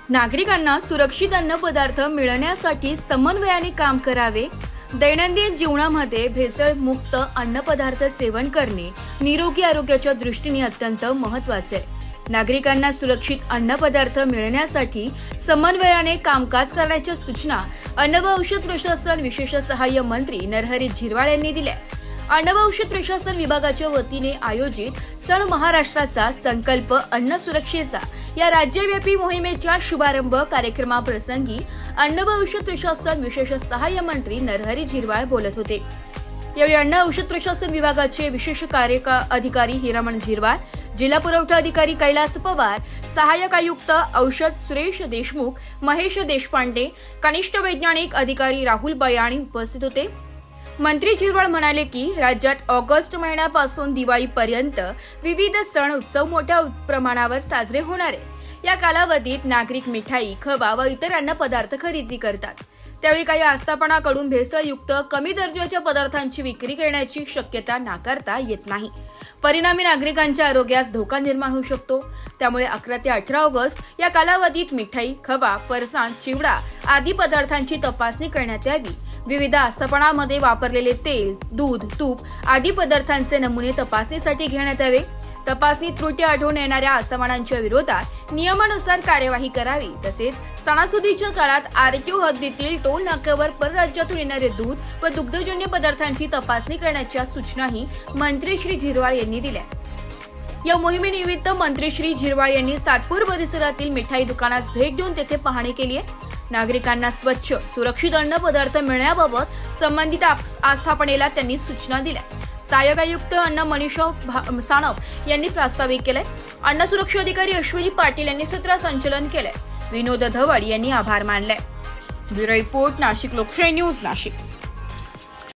नागरिकांना सुरक्षित अन्नपदार्थ मिळण्यासाठी समन्वयाने काम करावे। दैनंदिन जीवनामध्ये भेसळमुक्त अन्नपदार्थ सेवन करणे निरोगी आरोग्याच्या दृष्टीने अत्यंत महत्त्वाचे आहे। नागरिकांना सुरक्षित अन्नपदार्थ मिळण्यासाठी समन्वयाने कामकाज करण्याच्या सूचना अन्न व औषध प्रशासन विशेष सहाय्य मंत्री नरहरी झिरवाळ यांनी दिल्या। अन्न व औषध प्रशासन विभागाच्या वतीने आयोजित सण महाराष्ट्राचा संकल्प अन्न सुरक्षेचा या राज्यव्यापी मोहिमेच्या शुभारंभ कार्यक्रमाप्रसंगी अन्न व औषध प्रशासन विशेष सहाय्य मंत्री नरहरी झिरवाळ बोलत होते। यावेळी अन्न औषध प्रशासन विभागाचे विशेष अधिकारी हिरामण झिरवाळ, जिल्हा पुरवठा अधिकारी कैलास पवार, सहाय्यक आयुक्त औषध सुरेश देशमुख, महेश देशपांडे, कनिष्ठ वैज्ञानिक अधिकारी राहुल बयाणी उपस्थित होते। मंत्री झिरवाळ म्हणाले की राज्यात ऑगस्ट महिन्यापासून दिवाळीपर्यंत विविध सण उत्सव मोठ्या प्रमाणावर साजरे होणार आहे। या कालावधीत नागरिक मिठाई, खवा व इतर अन्न पदार्थ खरेदी करतात। त्यावेळी काही आस्थापनाकडून भेसळयुक्त कमी दर्जाच्या पदार्थांची विक्री करण्याची शक्यता नाकारता येत नाही। परिणामी नागरिकांच्या आरोग्यास धोका निर्माण होऊ शकतो। त्यामुळे 11 ते 18 ऑगस्ट या कालावधीत मिठाई, खवा, फरसाण, चिवडा आदी पदार्थांची तपासणी करण्यात यावी। विविध आस्थापनांमध्ये वापरलेले तेल, दूध, तूप आदी पदार्थांचे नमुने तपासणीसाठी घेण्यात यावे। तपासणी त्रुटी आढळून येणाऱ्या आस्थापनांच्या विरोधात नियमानुसार कार्यवाही करावी। तसेच सणासुदीच्या काळात आरटीओ हद्दीतील टोल नाक्यावर परराज्यातून येणारे दूध व दुग्धजन्य पदार्थांची तपासणी करण्याच्या सूचनाही मंत्री श्री झिरवाळ यांनी दिल्या। या मोहिमेनिमित्त मंत्री श्री झिरवाळ यांनी सातपूर परिसरातील मिठाई दुकानास भेट देऊन तेथे पाहणी केली आहे। नागरिकांना स्वच्छ, सुरक्षित अन्न पदार्थ मिळण्याबाबत संबंधित आस्थापनेला त्यांनी सूचना दिल्या। सहाय्यक आयुक्त अन्न मनीषा सानप यांनी प्रास्ताविक केले। अन्न सुरक्षा अधिकारी अश्विनी पाटील यांनी सूत्रसंचालन केले। विनोद धवड यांनी आभार मानले। ब्युरो रिपोर्ट, नाशिक लोकशाही न्यूज, नाशिक।